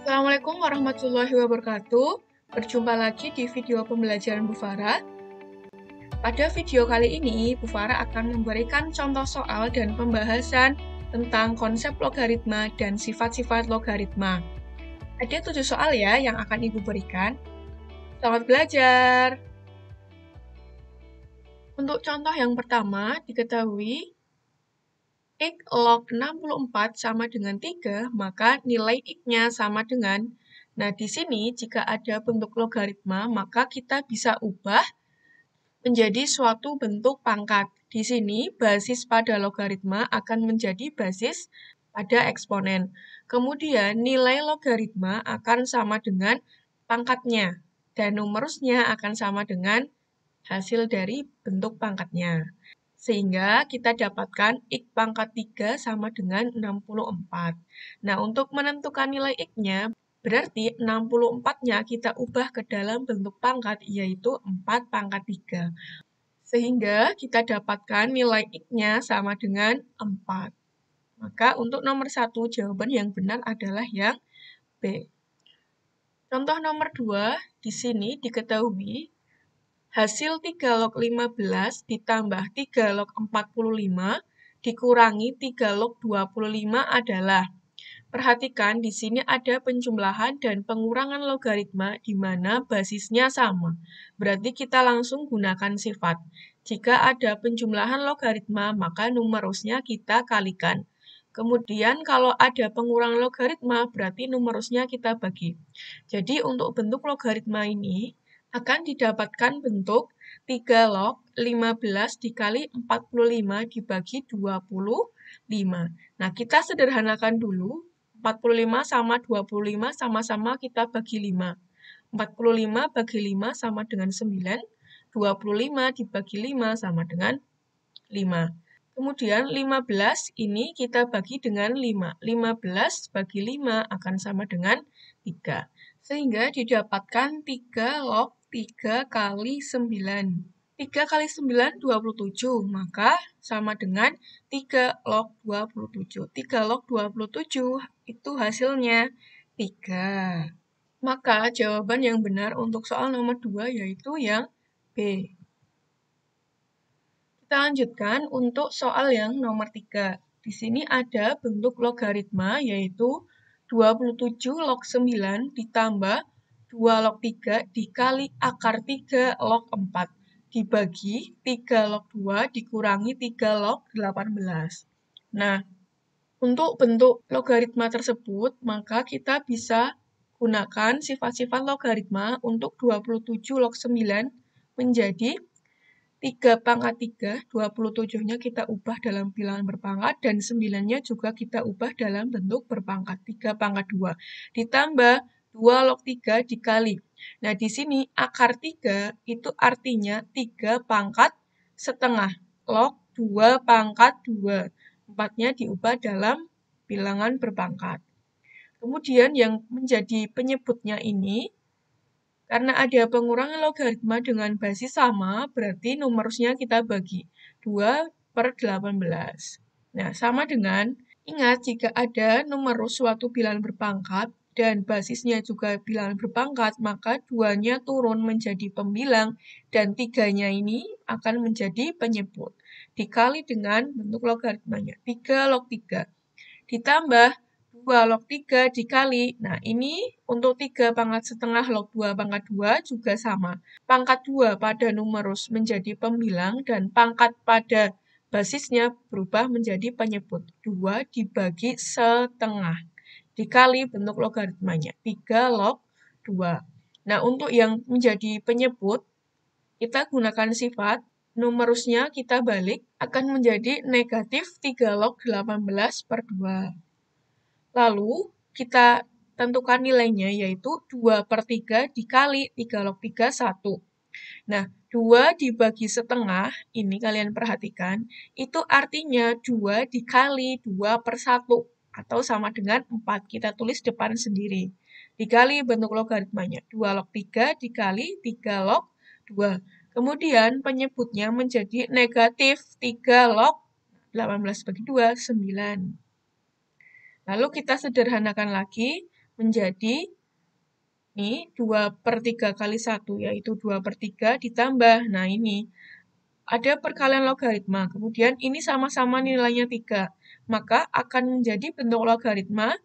Assalamualaikum warahmatullahi wabarakatuh. Berjumpa lagi di video pembelajaran Bu Farah. Pada video kali ini, Bu Farah akan memberikan contoh soal dan pembahasan tentang konsep logaritma dan sifat-sifat logaritma. Ada 7 soal ya yang akan Ibu berikan. Selamat belajar! Untuk contoh yang pertama, diketahui X log 64 sama dengan 3, maka nilai X-nya sama dengan. Nah, di sini jika ada bentuk logaritma, maka kita bisa ubah menjadi suatu bentuk pangkat. Di sini, basis pada logaritma akan menjadi basis pada eksponen. Kemudian, nilai logaritma akan sama dengan pangkatnya. Dan numerusnya akan sama dengan hasil dari bentuk pangkatnya. Sehingga kita dapatkan X pangkat 3 sama dengan 64. Nah, untuk menentukan nilai X-nya, berarti 64-nya kita ubah ke dalam bentuk pangkat, yaitu 4 pangkat 3. Sehingga kita dapatkan nilai X-nya sama dengan 4. Maka untuk nomor 1, jawaban yang benar adalah yang B. Contoh nomor 2, di sini diketahui hasil 3 log 15 ditambah 3 log 45 dikurangi 3 log 25 adalah. Perhatikan di sini ada penjumlahan dan pengurangan logaritma di mana basisnya sama. Berarti kita langsung gunakan sifat. Jika ada penjumlahan logaritma, maka numerusnya kita kalikan. Kemudian kalau ada pengurangan logaritma, berarti numerusnya kita bagi. Jadi untuk bentuk logaritma ini, akan didapatkan bentuk 3 log 15 dikali 45 dibagi 25. Nah, kita sederhanakan dulu. 45 sama 25 sama-sama kita bagi 5. 45 bagi 5 sama dengan 9. 25 dibagi 5 sama dengan 5. Kemudian 15 ini kita bagi dengan 5. 15 bagi 5 akan sama dengan 3. Sehingga didapatkan 3 log 3 kali 9. 3 kali 9, 27. Maka sama dengan 3 log 27. 3 log 27 itu hasilnya 3. Maka jawaban yang benar untuk soal nomor 2 yaitu yang B. Kita lanjutkan untuk soal yang nomor 3. Di sini ada bentuk logaritma yaitu 27 log 9 ditambah 2 log 3 dikali akar 3 log 4 dibagi 3 log 2 dikurangi 3 log 18. Nah, untuk bentuk logaritma tersebut, maka kita bisa gunakan sifat-sifat logaritma untuk 27 log 9 menjadi 3 pangkat 3, 27-nya kita ubah dalam bilangan berpangkat, dan 9-nya juga kita ubah dalam bentuk berpangkat, 3 pangkat 2. Ditambah 2 log 3 dikali. Nah, di sini akar 3 itu artinya 3 pangkat setengah. Log 2 pangkat 2. 4-nya diubah dalam bilangan berpangkat. Kemudian yang menjadi penyebutnya ini, karena ada pengurangan logaritma dengan basis sama, berarti numerusnya kita bagi 2/18. Nah, sama dengan, ingat jika ada numerus suatu bilangan berpangkat, dan basisnya juga bilangan berpangkat, maka 2-nya turun menjadi pembilang, dan 3-nya ini akan menjadi penyebut. Dikali dengan bentuk logaritmanya, 3 log 3. Ditambah 2 log 3 dikali. Nah, ini untuk 3 pangkat setengah log 2 pangkat 2 juga sama. Pangkat 2 pada numerus menjadi pembilang dan pangkat pada basisnya berubah menjadi penyebut. 2 dibagi setengah. Dikali bentuk logaritmanya. 3 log 2. Nah, untuk yang menjadi penyebut, kita gunakan sifat. Numerusnya kita balik akan menjadi negatif 3 log 18/2. Lalu, kita tentukan nilainya, yaitu 2/3 dikali 3 log 3, 1. Nah, 2 dibagi setengah, ini kalian perhatikan, itu artinya 2 dikali 2/1, atau sama dengan 4. Kita tulis depan sendiri. Dikali bentuk logaritmanya, 2 log 3 dikali 3 log 2. Kemudian penyebutnya menjadi negatif 3 log 18/2, 9. Lalu kita sederhanakan lagi, menjadi ini 2/3 kali 1, yaitu 2/3 ditambah. Nah, ini ada perkalian logaritma. Kemudian ini sama-sama nilainya 3. Maka akan menjadi bentuk logaritma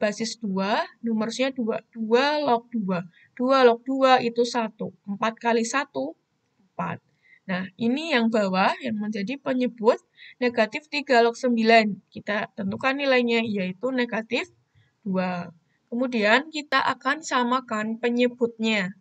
basis 2, numerusnya 2. 2 log 2. 2 log 2 itu 1. 4 kali 1, 4. Nah, ini yang bawah yang menjadi penyebut negatif 3 log 9. Kita tentukan nilainya, yaitu negatif 2. Kemudian kita akan samakan penyebutnya.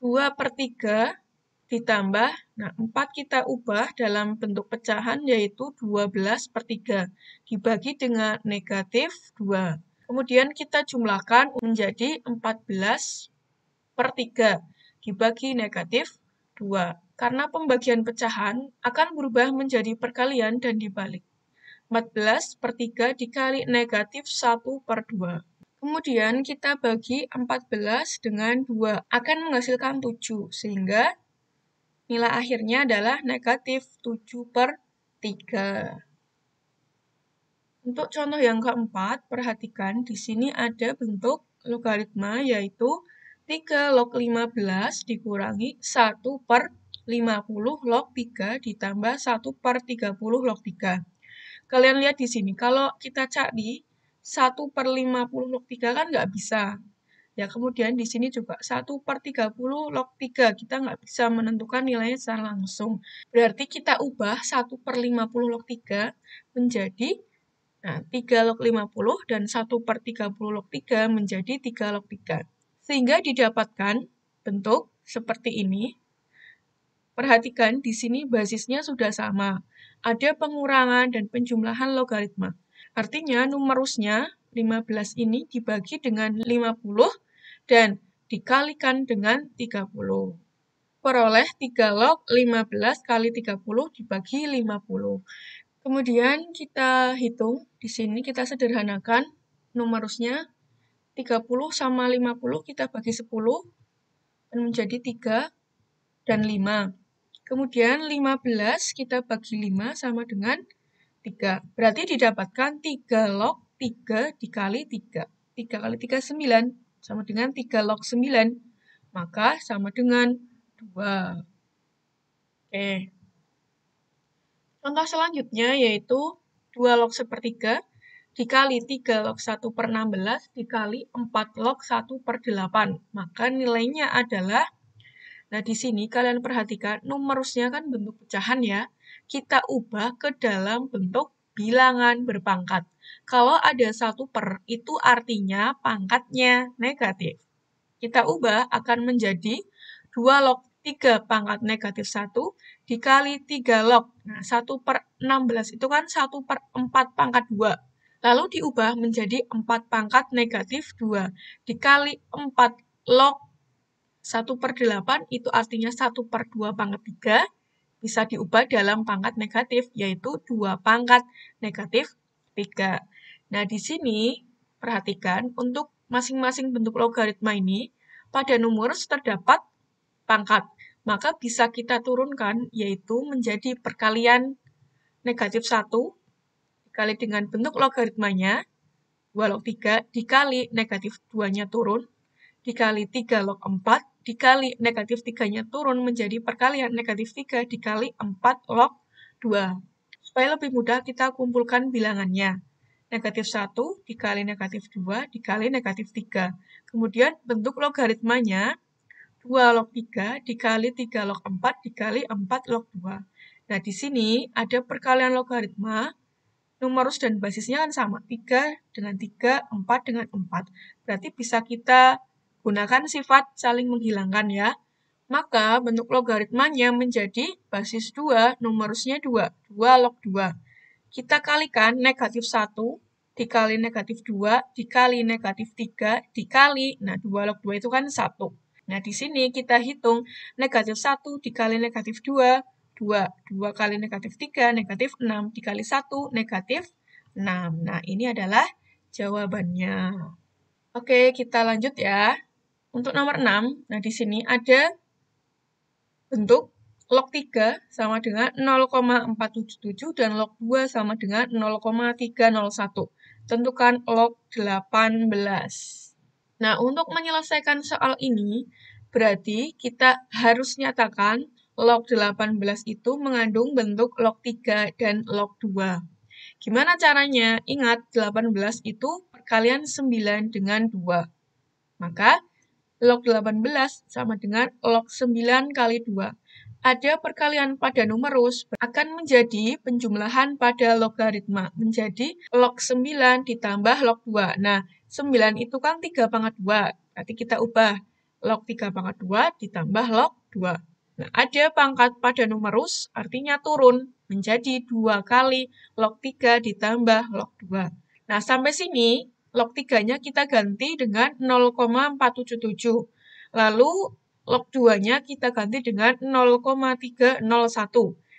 2/3 ditambah, nah 4 kita ubah dalam bentuk pecahan, yaitu 12/3. Dibagi dengan negatif 2. Kemudian kita jumlahkan menjadi 14/3. Dibagi negatif 2. Karena pembagian pecahan akan berubah menjadi perkalian dan dibalik. 14/3 dikali negatif 1/2. Kemudian kita bagi 14 dengan 2, akan menghasilkan 7, sehingga nilai akhirnya adalah negatif 7/3. Untuk contoh yang keempat, perhatikan di sini ada bentuk logaritma, yaitu 3 log 15 dikurangi 1/50 log 3 ditambah 1/30 log 3. Kalian lihat di sini, kalau kita cari 1/50 log 3 kan nggak bisa. Ya, kemudian di sini juga 1/30 log 3, kita nggak bisa menentukan nilainya secara langsung. Berarti kita ubah 1/50 log 3 menjadi 3 log 50 dan 1/30 log 3 menjadi 3 log 3. Sehingga didapatkan bentuk seperti ini. Perhatikan di sini basisnya sudah sama. Ada pengurangan dan penjumlahan logaritma. Artinya numerusnya 15 ini dibagi dengan 50 dan dikalikan dengan 30. Peroleh 3 log 15 kali 30 dibagi 50. Kemudian kita hitung, di sini kita sederhanakan numerusnya 30 sama 50 kita bagi 10 dan menjadi 3 dan 5. Kemudian 15 kita bagi 5 sama dengan 3. Berarti didapatkan 3 log 3 dikali 3. 3 kali 3, 9. Sama dengan 3 log 9. Maka sama dengan 2. Oke. Contoh selanjutnya yaitu 2 log 1/3 dikali 3 log 1/16 dikali 4 log 1/8. Maka nilainya adalah, nah di sini kalian perhatikan numerusnya kan bentuk pecahan ya. Kita ubah ke dalam bentuk bilangan berpangkat. Kalau ada 1/, itu artinya pangkatnya negatif. Kita ubah akan menjadi 2 log 3 pangkat negatif 1 dikali 3 log. Nah, 1/16 itu kan 1/4 pangkat 2. Lalu diubah menjadi 4 pangkat negatif 2 dikali 4 log 1/8, itu artinya 1/2 pangkat 3, bisa diubah dalam pangkat negatif, yaitu 2 pangkat negatif 3. Nah, di sini perhatikan untuk masing-masing bentuk logaritma ini, pada numerus terdapat pangkat. Maka bisa kita turunkan, yaitu menjadi perkalian negatif 1 dikali dengan bentuk logaritmanya, 2 log 3 dikali negatif 2-nya turun, dikali 3 log 4, dikali negatif 3-nya turun menjadi perkalian negatif 3 dikali 4 log 2. Supaya lebih mudah, kita kumpulkan bilangannya. Negatif 1 dikali negatif 2 dikali negatif 3. Kemudian bentuk logaritmanya 2 log 3 dikali 3 log 4 dikali 4 log 2. Nah, di sini ada perkalian logaritma, numerus dan basisnya kan sama. 3 dengan 3, 4 dengan 4. Berarti bisa kita gunakan sifat saling menghilangkan ya. Maka bentuk logaritmanya menjadi basis 2, numerusnya 2. 2 log 2. Kita kalikan negatif 1 dikali negatif 2 dikali negatif 3 dikali, nah 2 log 2 itu kan 1. Nah, di sini kita hitung negatif 1 dikali negatif 2, 2. 2 kali negatif 3, negatif 6. Dikali 1, negatif 6. Nah, ini adalah jawabannya. Oke, kita lanjut ya. Untuk nomor 6, nah di sini ada bentuk log 3 sama dengan 0,477 dan log 2 sama dengan 0,301. tentukan log 18. Nah, untuk menyelesaikan soal ini, berarti kita harus nyatakan log 18 itu mengandung bentuk log 3 dan log 2. Gimana caranya? Ingat, 18 itu perkalian 9 dengan 2. Maka, log 18 sama dengan log 9 kali 2. Ada perkalian pada numerus akan menjadi penjumlahan pada logaritma. Menjadi log 9 ditambah log 2. Nah, 9 itu kan 3 pangkat 2. Berarti kita ubah log 3 pangkat 2 ditambah log 2. Nah, ada pangkat pada numerus, artinya turun. Menjadi 2 kali log 3 ditambah log 2. Nah, sampai sini, log 3-nya kita ganti dengan 0,477. Lalu, log 2-nya kita ganti dengan 0,301.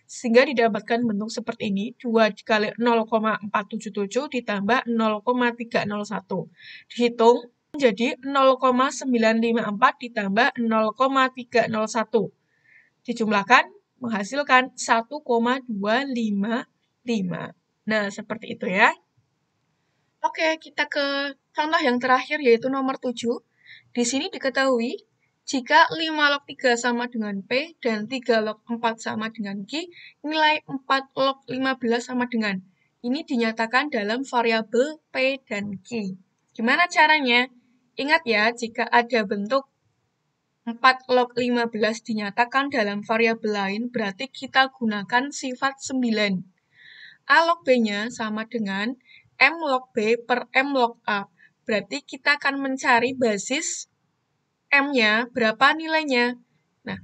Sehingga didapatkan bentuk seperti ini, 2 dikali 0,477 ditambah 0,301. Dihitung menjadi 0,954 ditambah 0,301. Dijumlahkan menghasilkan 1,255. Nah, seperti itu ya. Oke, kita ke contoh yang terakhir yaitu nomor 7. Di sini diketahui jika 5 log 3 sama dengan P dan 3 log 4 sama dengan Q, nilai 4 log 15 sama dengan. Ini dinyatakan dalam variabel P dan Q. Gimana caranya? Ingat ya, jika ada bentuk 4 log 15 dinyatakan dalam variabel lain, berarti kita gunakan sifat 9. A log B-nya sama dengan M log B per M log A. Berarti kita akan mencari basis M-nya, berapa nilainya. Nah,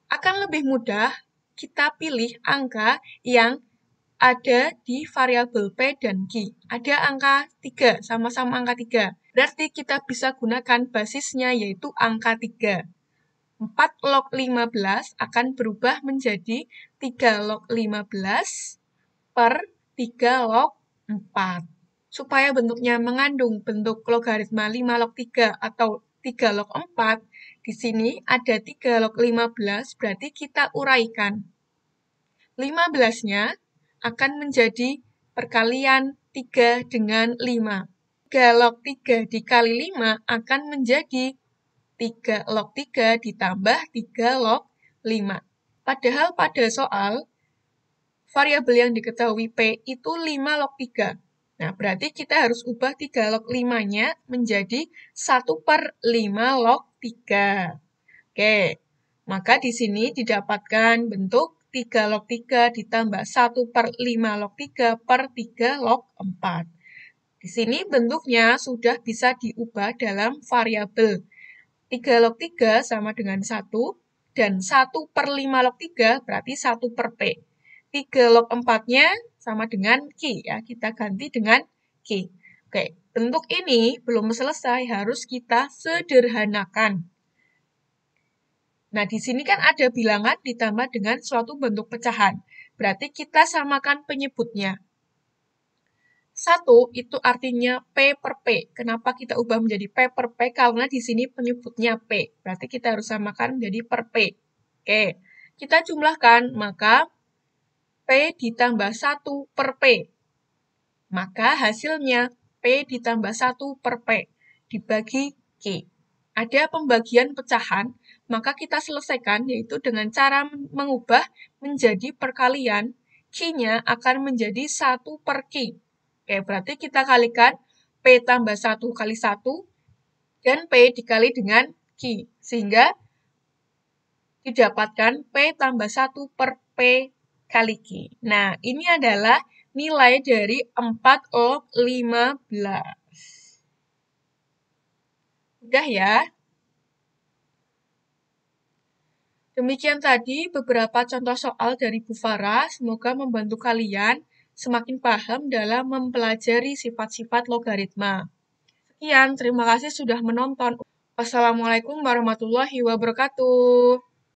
akan lebih mudah kita pilih angka yang ada di variabel P dan Q. Ada angka 3, sama-sama angka 3. Berarti kita bisa gunakan basisnya yaitu angka 3. 4 log 15 akan berubah menjadi 3 log 15 per 3 log 4. Supaya bentuknya mengandung bentuk logaritma 5 log 3 atau 3 log 4, di sini ada 3 log 15, berarti kita uraikan. 15-nya akan menjadi perkalian 3 dengan 5. 3 log 3 dikali 5 akan menjadi 3 log 3 ditambah 3 log 5. Padahal pada soal, variabel yang diketahui P itu 5 log 3. Nah, berarti kita harus ubah 3 log 5-nya menjadi 1 per 5 log 3. Oke, maka di sini didapatkan bentuk 3 log 3 ditambah 1 per 5 log 3 per 3 log 4. Di sini bentuknya sudah bisa diubah dalam variabel. 3 log 3 sama dengan 1, dan 1 per 5 log 3 berarti 1 per P. 3 log 4-nya sama dengan Q, ya, kita ganti dengan Q. Oke, bentuk ini belum selesai, harus kita sederhanakan. Nah, di sini kan ada bilangan ditambah dengan suatu bentuk pecahan. Berarti kita samakan penyebutnya. 1 itu artinya P per P. Kenapa kita ubah menjadi P per P? Karena di sini penyebutnya P. Berarti kita harus samakan menjadi per P. Oke, kita jumlahkan, maka P ditambah 1 per P. Maka hasilnya P ditambah 1 per P dibagi Q. Ada pembagian pecahan, maka kita selesaikan yaitu dengan cara mengubah menjadi perkalian. Q-nya akan menjadi 1 per Q. Oke, berarti kita kalikan P tambah 1 kali 1, dan P dikali dengan Q. Sehingga didapatkan P tambah 1 per P kali Q. Nah, ini adalah nilai dari 4 log 15. Udah ya? Demikian tadi beberapa contoh soal dari Bu Farah. Semoga membantu kalian semakin paham dalam mempelajari sifat-sifat logaritma. Sekian, terima kasih sudah menonton. Wassalamualaikum warahmatullahi wabarakatuh.